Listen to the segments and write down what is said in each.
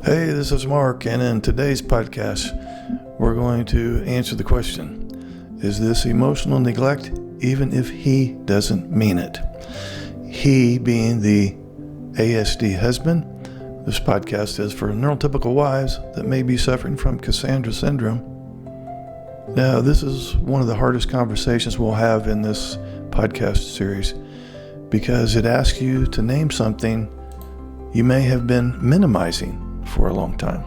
Hey, this is Mark, and in today's podcast, we're going to answer the question, is this emotional neglect even if he doesn't mean it? He being the ASD husband. This podcast is for neurotypical wives that may be suffering from Cassandra syndrome. Now, this is one of the hardest conversations we'll have in this podcast series because it asks you to name something you may have been minimizing for a long time.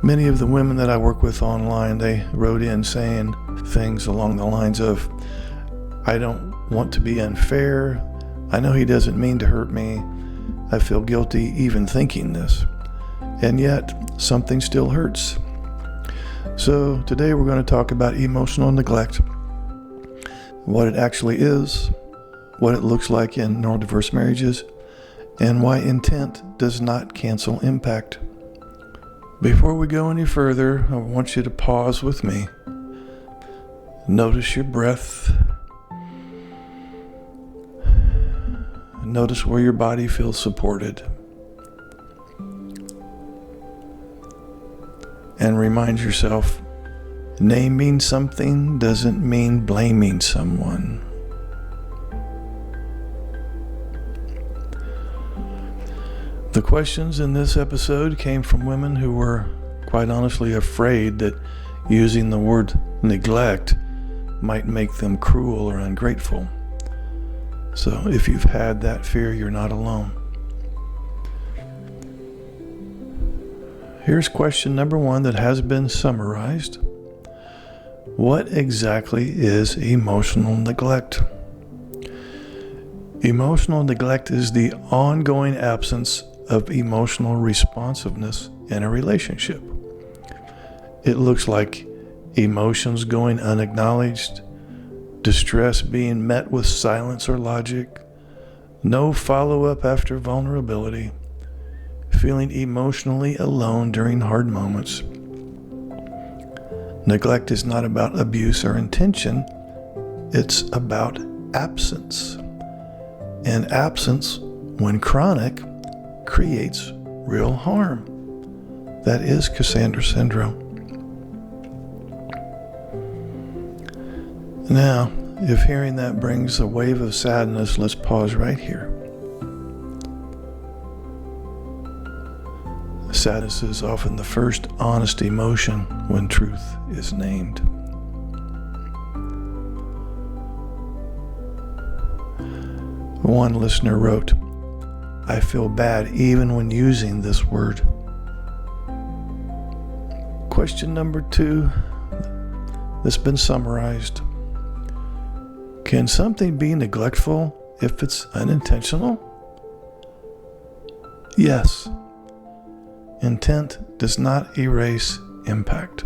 Many of the women that I work with online, they wrote in saying things along the lines of, I don't want to be unfair. I know he doesn't mean to hurt me. I feel guilty even thinking this. And yet, something still hurts. So today we're going to talk about emotional neglect, what it actually is, what it looks like in neurodiverse marriages, and why intent does not cancel impact. Before we go any further, I want you to pause with me. Notice your breath. Notice where your body feels supported. And remind yourself, naming something doesn't mean blaming someone. The questions in this episode came from women who were, quite honestly, afraid that using the word neglect might make them cruel or ungrateful. So if you've had that fear, you're not alone. Here's question number 1 that has been summarized. What exactly is emotional neglect? Emotional neglect is the ongoing absence of emotional responsiveness in a relationship. It looks like emotions going unacknowledged, distress being met with silence or logic, no follow-up after vulnerability, feeling emotionally alone during hard moments. Neglect is not about abuse or intention, it's about absence. And absence, when chronic, creates real harm. That is Cassandra syndrome. Now, if hearing that brings a wave of sadness, let's pause right here. Sadness is often the first honest emotion when truth is named. One listener wrote, I feel bad even when using this word. Question number 2 that's been summarized. Can something be neglectful if it's unintentional? Yes. Intent does not erase impact.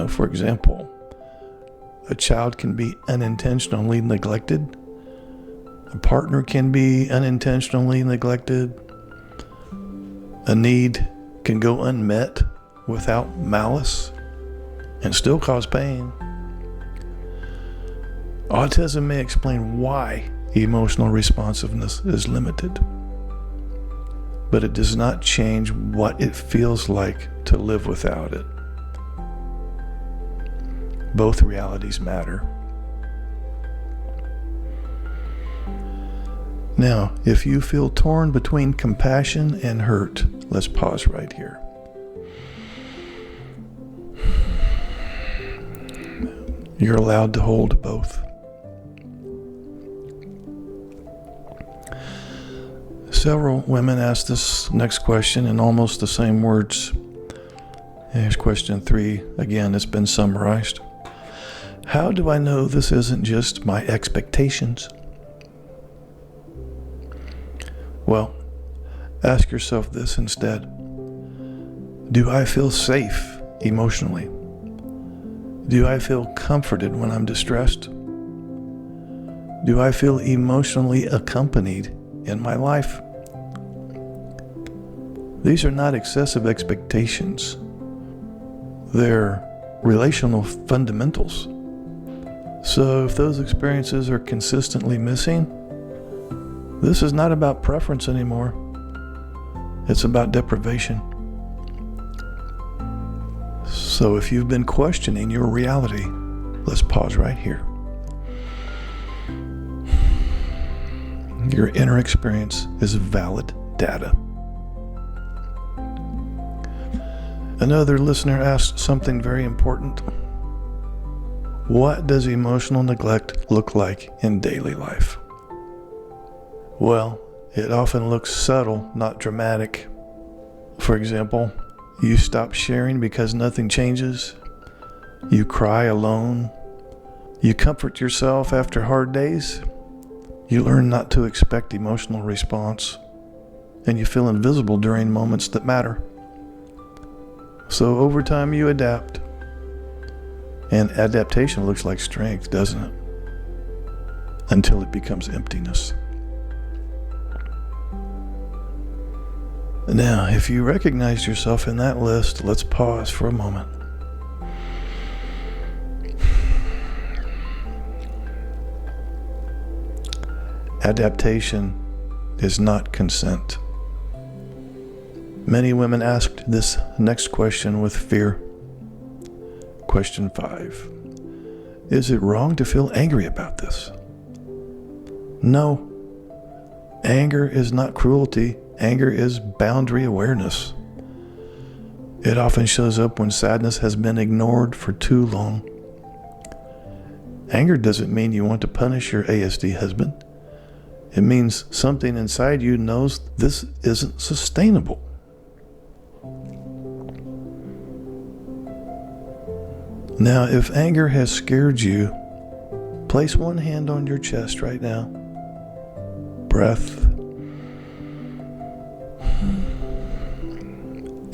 For example, a child can be unintentionally neglected. A partner can be unintentionally neglected. A need can go unmet without malice and still cause pain. Autism may explain why emotional responsiveness is limited, but it does not change what it feels like to live without it. Both realities matter. Now, if you feel torn between compassion and hurt, let's pause right here. You're allowed to hold both. Several women asked this next question in almost the same words. Here's question 3. Again, it's been summarized. How do I know this isn't just my expectations? Well, ask yourself this instead. Do I feel safe emotionally? Do I feel comforted when I'm distressed? Do I feel emotionally accompanied in my life? These are not excessive expectations. They're relational fundamentals. So if those experiences are consistently missing, this is not about preference anymore. It's about deprivation. So if you've been questioning your reality, let's pause right here. Your inner experience is valid data. Another listener asked something very important. What does emotional neglect look like in daily life? Well, it often looks subtle, not dramatic. For example, you stop sharing because nothing changes. You cry alone. You comfort yourself after hard days. You learn not to expect emotional response. And you feel invisible during moments that matter. So over time you adapt. And adaptation looks like strength, doesn't it? Until it becomes emptiness. Now, if you recognize yourself in that list, let's pause for a moment. Adaptation is not consent. Many women asked this next question with fear. Question 5. Is it wrong to feel angry about this? No. Anger is not cruelty. Anger is boundary awareness. It often shows up when sadness has been ignored for too long. Anger doesn't mean you want to punish your ASD husband. It means something inside you knows this isn't sustainable. Now, if anger has scared you, place one hand on your chest right now. Breath.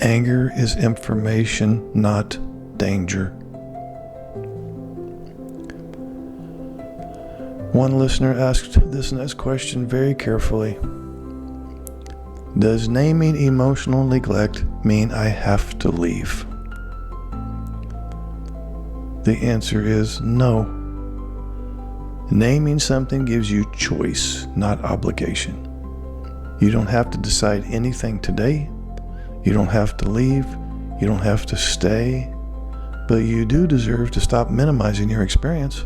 Anger is information, not danger. One listener asked this next question very carefully. Does naming emotional neglect mean I have to leave? The answer is no. Naming something gives you choice, not obligation. You don't have to decide anything today. You don't have to leave. You don't have to stay. But you do deserve to stop minimizing your experience.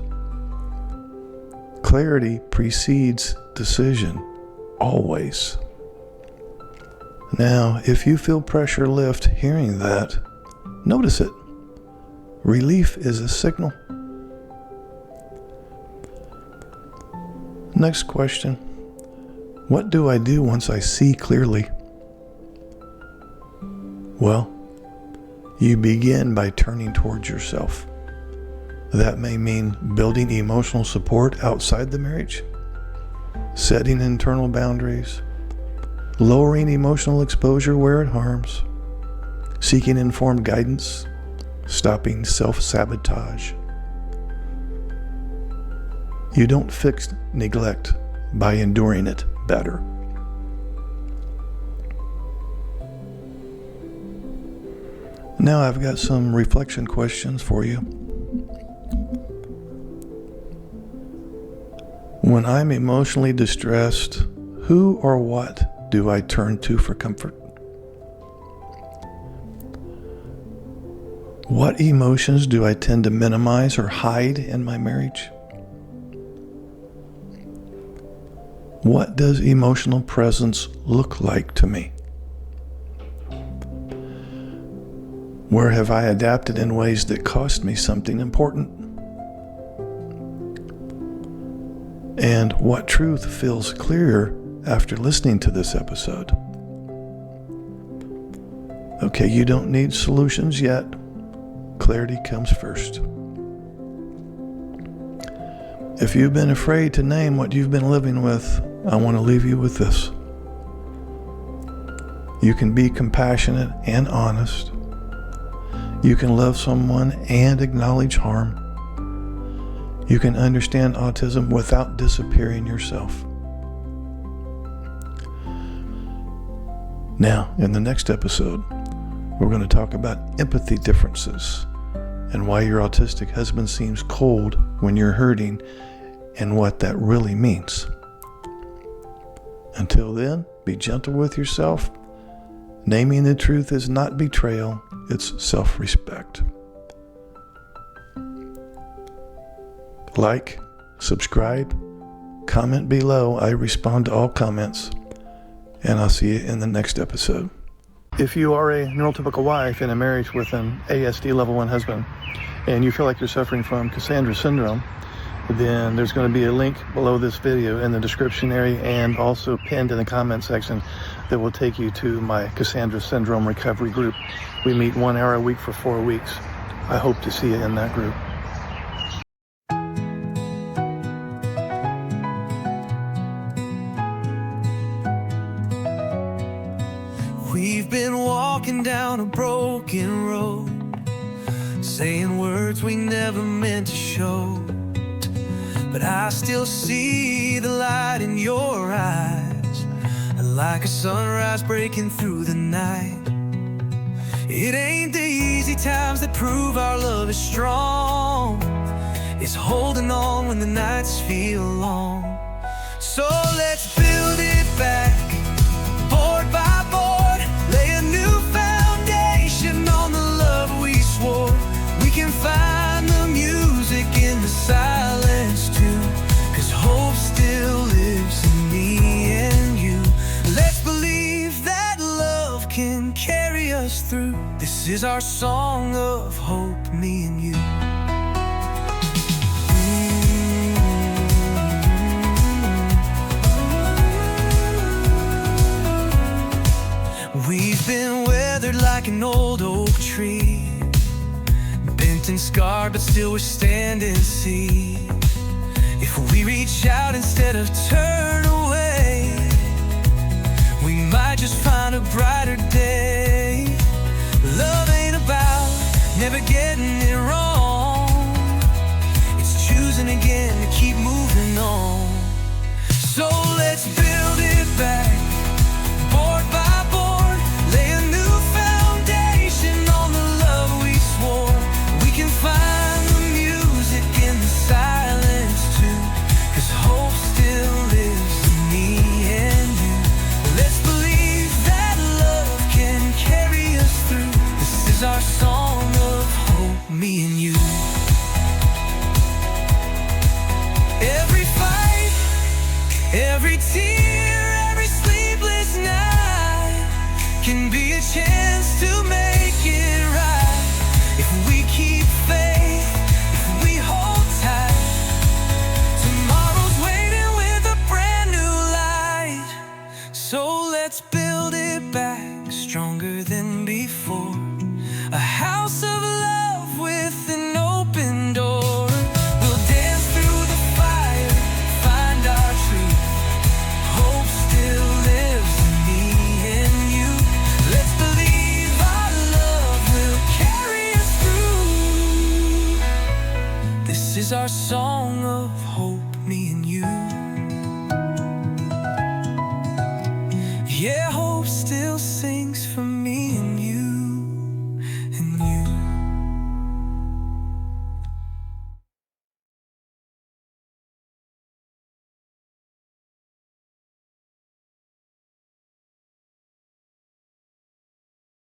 Clarity precedes decision, always. Now, if you feel pressure lift hearing that, notice it. Relief is a signal. Next question. What do I do once I see clearly? Well, you begin by turning towards yourself. That may mean building emotional support outside the marriage, setting internal boundaries, lowering emotional exposure where it harms, seeking informed guidance, stopping self-sabotage. You don't fix neglect by enduring it better. Now I've got some reflection questions for you. When I'm emotionally distressed, who or what do I turn to for comfort? What emotions do I tend to minimize or hide in my marriage? What does emotional presence look like to me? Where have I adapted in ways that cost me something important? And what truth feels clearer after listening to this episode? Okay, you don't need solutions yet. Clarity comes first. If you've been afraid to name what you've been living with, I want to leave you with this. You can be compassionate and honest. You can love someone and acknowledge harm. You can understand autism without disappearing yourself. Now, in the next episode, we're going to talk about empathy differences and why your autistic husband seems cold when you're hurting and what that really means. Until then, be gentle with yourself Naming the truth is not betrayal, it's self-respect. Like, subscribe, comment below. I respond to all comments, and I'll see you in the next episode. If you are a neurotypical wife in a marriage with an ASD level 1 husband, and you feel like you're suffering from Cassandra syndrome, then there's going to be a link below this video in the description area and also pinned in the comment section that will take you to my Cassandra syndrome recovery group. We meet 1 hour a week for 4 weeks. I hope to see you in that group. We've been walking down a broken road, saying words we never meant to show. But I still see the light in your eyes, like a sunrise breaking through the night. It ain't the easy times that prove our love is strong, it's holding on when the nights feel long. So let's build it back, board by board, lay a new foundation on the love we swore. We can find the music in the silence too, 'cause hope still lives in me and you. Let's believe that love can carry us through. This is our song of hope, me and you. We've been weathered like an old oak tree, bent and scarred, but still we're standing. See, if we reach out instead of turn away, we might just find a brighter day. Love ain't about never getting it wrong, it's choosing again to keep moving on. So let's build it back, board by board, lay a new foundation on the love we swore. We can find the music in the silence too, 'cause hope still lives in me and you. Let's believe that love can carry us through. This is our song of hope, me and you. Every fight, every tear, every sleepless night can be a chance to make it right. If we keep faith, if we hold tight, tomorrow's waiting with a brand new light. So let's build it back, stronger than before. A house of love with an open door. We'll dance through the fire, find our truth. Hope still lives in me and you. Let's believe our love will carry us through. This is our song of hope.